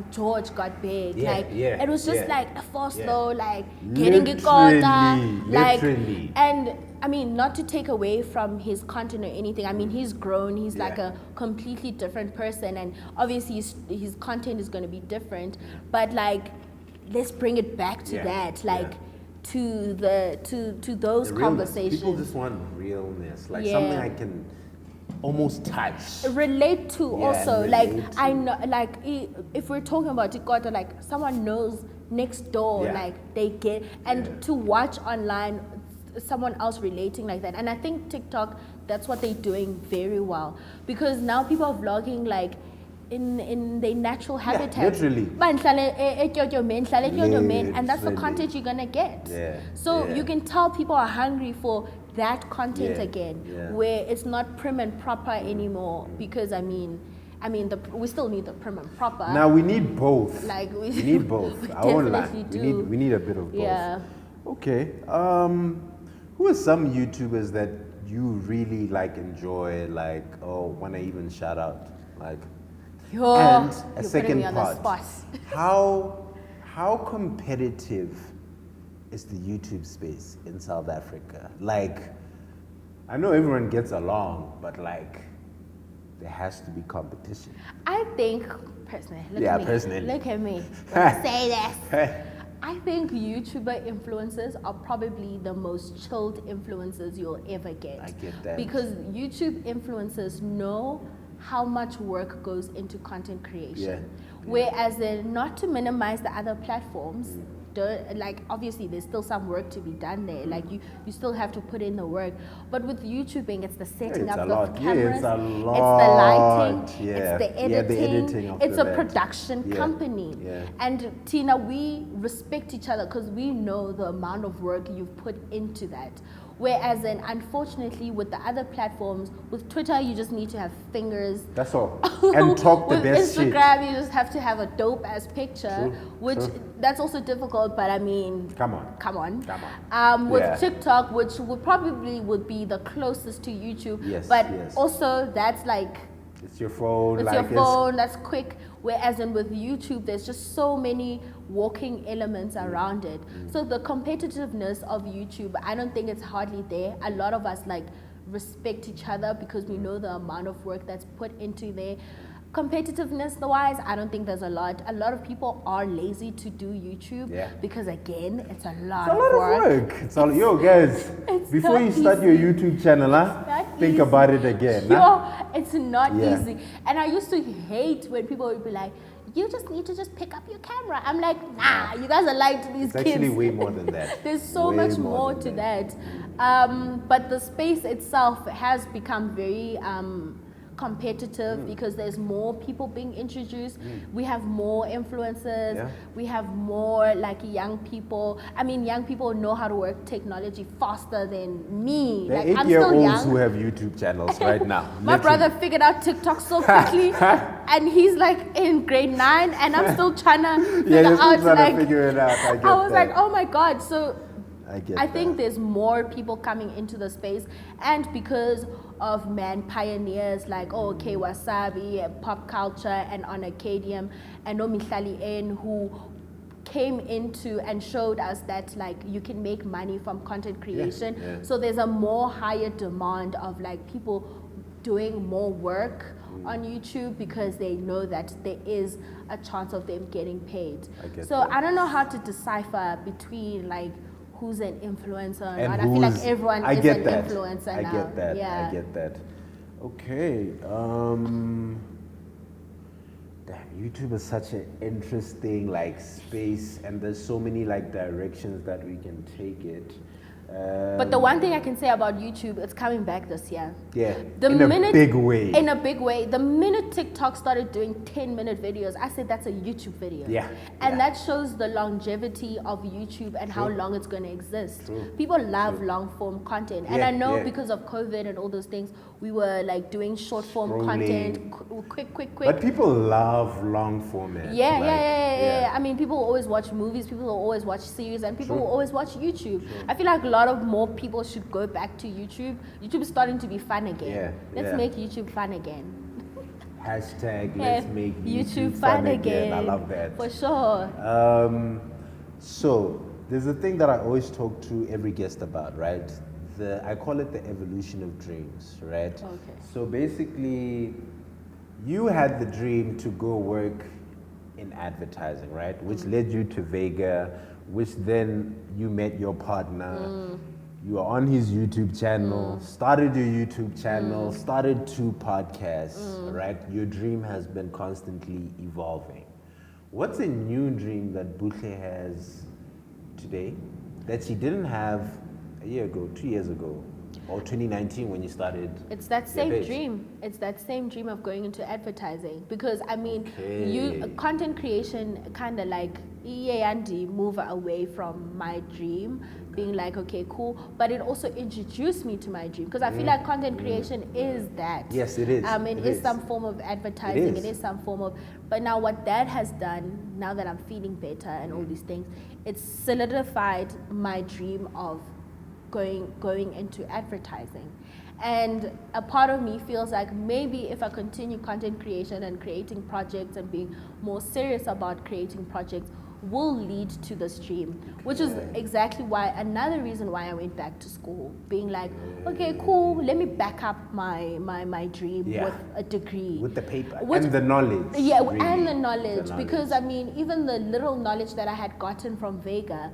George got big, Yeah, like yeah, it was just yeah, like a force yeah. though, like getting it Literally, like literally. and I mean, not to take away from his content or anything. I mean, he's grown. He's like Yeah. a completely different person, and obviously his content is going to be different. But like, let's bring it back to Yeah, that, like yeah. to those The realness. conversations. People just want realness, like Yeah. something I can almost touch. relate to Yeah, also, relate like to. I know, like if we're talking about Tikota, like someone knows next door, Yeah. like they get, and Yeah. to watch online someone else relating like that. And I think TikTok, that's what they're doing very well, because now people are vlogging like in their natural habitat. literally. And that's the Literally. content you're gonna get. Yeah, So yeah. you can tell people are hungry for that content Yeah, again, yeah. where it's not prim and proper anymore. Because I mean, we still need the prim and proper. Now we need both. Like, we need both. we I won't lie. definitely We need a bit of both. Yeah. Okay. Who are some YouTubers that you really like, enjoy, like, or want to even shout out, like? Yo, And a you're second putting me on the part. spot. How competitive is the YouTube space in South Africa? Like, I know everyone gets along, but like, there has to be competition. I think, personally, look at me. Say this. I think YouTuber influencers are probably the most chilled influencers you'll ever get. I get that. Because YouTube influencers know how much work goes into content creation. Whereas not to minimize the other platforms, like obviously there's still some work to be done there. Like you still have to put in the work. But with YouTubing, it's the setting up of cameras, it's a lot. It's the lighting, it's the editing, the editing of it's the a production company. And Tina, we respect each other because we know the amount of work you've put into that. Whereas then, unfortunately, with the other platforms, with Twitter, you just need to have fingers. That's all. And talk the best shit. With Instagram, you just have to have a dope-ass picture, that's also difficult, but I mean... Come on. With TikTok, which would probably be the closest to YouTube, also that's like... It's your phone. That's quick. Whereas with YouTube, there's just so many walking elements around it. So the competitiveness of YouTube, I don't think it's hardly there. A lot of us like respect each other because we know the amount of work that's put into there. Competitiveness wise, I don't think there's a lot. A lot of people are lazy to do YouTube because again, it's a lot of work. It's all, yo guys, before you start your YouTube channel, think about it again. It's not easy. And I used to hate when people would be like, you just need to just pick up your camera. I'm like, nah, you guys are lying to these kids. It's actually way more than that. There's so much more to that. But the space itself has become very competitive because there's more people being introduced. We have more influencers. We have more like young people. I mean, young people know how to work technology faster than me. There are like, I'm still young. 8-year-olds who have YouTube channels right now. My brother figured out TikTok so quickly, and he's like in grade 9, and I'm still trying to figure it out. I was like, oh my god. So I think there's more people coming into the space, and because of pioneers like Wasabi, Pop Culture, and on Acadium, and Hlehle Luphindo, who came into and showed us that like you can make money from content creation. So there's a more higher demand of like people doing more work on YouTube because they know that there is a chance of them getting paid. I don't know how to decipher between like who's an influencer or not. I feel like everyone is an influencer now. I get that. Okay. Damn, YouTube is such an interesting like space, and there's so many like directions that we can take it. But the one thing I can say about YouTube, it's coming back this year. In a big way. In a big way. The minute TikTok started doing 10-minute videos, I said that's a YouTube video. And that shows the longevity of YouTube and how long it's going to exist. People love long-form content. And I know because of COVID and all those things, we were like doing short-form content, quick. But people love long format. I mean, people will always watch movies, people will always watch series, and people will always watch YouTube. I feel like a lot of more people should go back to YouTube. YouTube is starting to be fun again. Let's make YouTube fun again. Hashtag let's make YouTube fun again. I love that. For sure. So there's a thing that I always talk to every guest about, right? I call it the evolution of dreams, right? So basically, you had the dream to go work in advertising, right? Which led you to VEGA, which then you met your partner. You were on his YouTube channel, started your YouTube channel, started 2 podcasts, right? Your dream has been constantly evolving. What's a new dream that Hlehle has today that she didn't have a year ago, 2 years ago, or 2019 when you started? It's that same dream. It's that same dream of going into advertising. Because I mean, content creation kind of like move away from my dream, being like, okay, cool. But it also introduced me to my dream because I feel like content creation is that. Yes, it is. It is some form of advertising. It is some form of. But now what that has done, now that I'm feeling better and all these things, it's solidified my dream of going into advertising. And a part of me feels like maybe if I continue content creation and creating projects and being more serious about creating projects, will lead to this dream, which is exactly why, another reason why I went back to school, being like, okay, cool, let me back up my dream with a degree. With the paper and the knowledge. Yeah, really. And the knowledge. Because, I mean, even the little knowledge that I had gotten from VEGA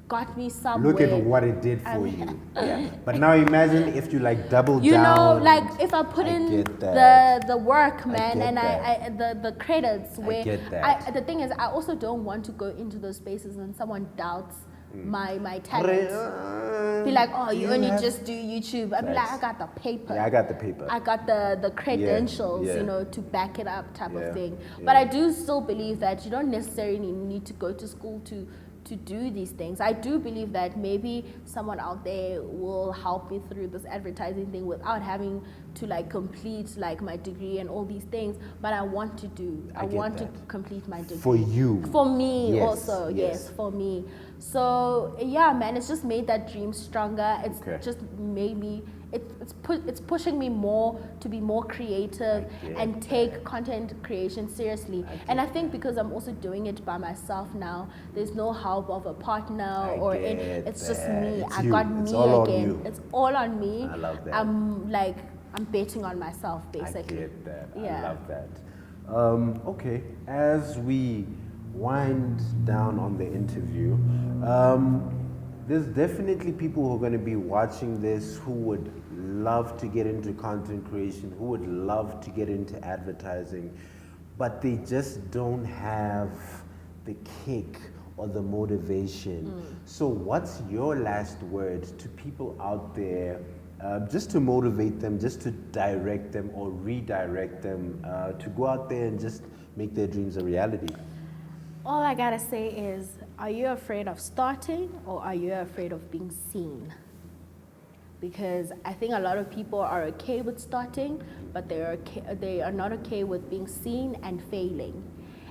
got me somewhere. Look at what it did for you. Yeah. But now imagine if you like double down. You know, like if I put in the work, man, and I the credits where I get that. The thing is, I also don't want to go into those spaces and someone doubts my talent. Be like, oh, you only just do YouTube. I'd be like, I got the paper. Yeah, I got the paper. I got the credentials, you know, to back it up type of thing. But I do still believe that you don't necessarily need to go to school to do these things. I do believe that maybe someone out there will help me through this advertising thing without having to like complete like my degree and all these things, but I want to complete my degree. For you. For me also, yes, for me. So yeah, man, it's just made that dream stronger. It's just made me, it's pushing me more to be more creative and take content creation seriously. And I think because I'm also doing it by myself now, there's no help of a partner it's just me. I got me again. It's all on me. I love that. I'm betting on myself, basically. I get that. Yeah. I love that. Okay, as we wind down on the interview, there's definitely people who are going to be watching this who would love to get into content creation, who would love to get into advertising, but they just don't have the kick or the motivation. So what's your last word to people out there, just to motivate them, just to direct them or redirect them to go out there and just make their dreams a reality? All I gotta say is, are you afraid of starting or are you afraid of being seen? Because I think a lot of people are okay with starting, but they are not okay with being seen and failing.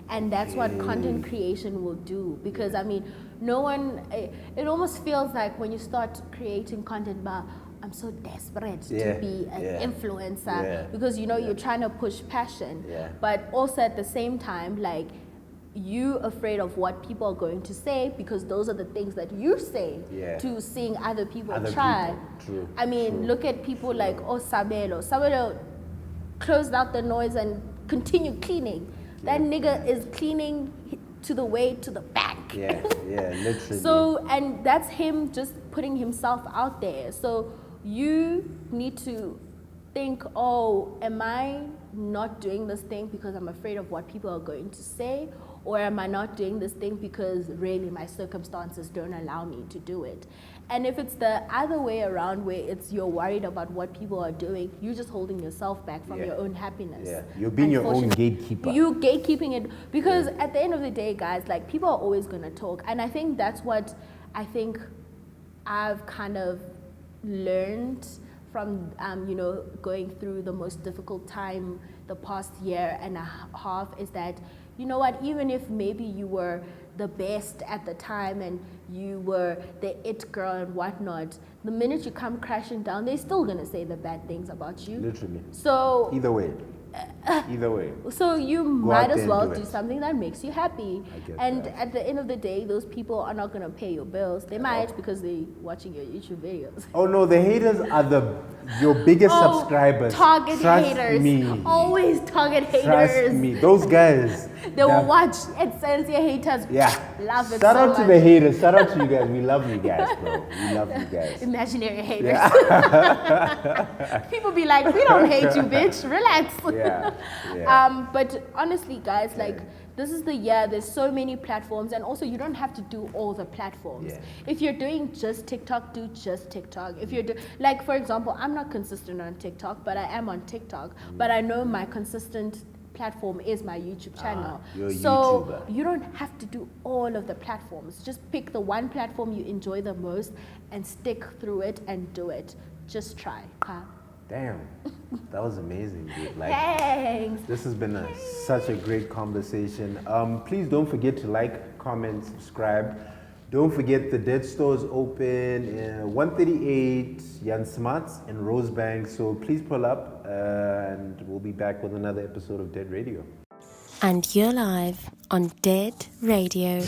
And that's what content creation will do. Because I mean, it almost feels like when you start creating content, but I'm so desperate to be an influencer because you're trying to push passion, but also at the same time, like, you afraid of what people are going to say because those are the things that you say to seeing other people try. True. I mean, look at people like Sabelo. Sabelo closed out the noise and continued cleaning. That nigga is cleaning to the way to the bank. Yeah, literally. So, and that's him just putting himself out there. So you need to think, oh, am I not doing this thing because I'm afraid of what people are going to say? Or am I not doing this thing because really my circumstances don't allow me to do it? And if it's the other way around where you're worried about what people are doing, you're just holding yourself back from your own happiness. Yeah, you're being your own gatekeeper. You're gatekeeping it because at the end of the day, guys, like, people are always going to talk. And I think that's what I think I've kind of learned from, going through the most difficult time the past year and a half, is that, you know what, even if maybe you were the best at the time and you were the it girl and whatnot, the minute you come crashing down, they're still going to say the bad things about you. Literally. So either way. So you might as well do something that makes you happy. And that. at the end of the day, those people are not going to pay your bills. They might, because they're watching your YouTube videos. Oh no, the haters are your biggest subscribers. Target Trust haters. me. Always target haters. Trust me. Those guys. They will watch AdSense, your haters. Yeah. Love it. Shout so out to much. the haters. Shout out to you guys. We love you guys, bro. We love you guys. Imaginary haters. People be like, we don't hate you, bitch. Relax. But honestly, guys, like, this is the year. There's so many platforms, and also you don't have to do all the platforms. If you're doing just TikTok, do just TikTok. If you're like, for example, I'm not consistent on TikTok, but I am on TikTok. But I know my consistent platform is my YouTube channel. So YouTuber. You don't have to do all of the platforms. Just pick the one platform you enjoy the most and stick through it and do it. Just try. Damn, that was amazing, dude. Like, thanks. This has been such a great conversation. Please don't forget to like, comment, subscribe. Don't forget the Dead Store is open in 138 Jan Smarts in Rosebank. So please pull up and we'll be back with another episode of Dead Radio. And you're live on Dead Radio.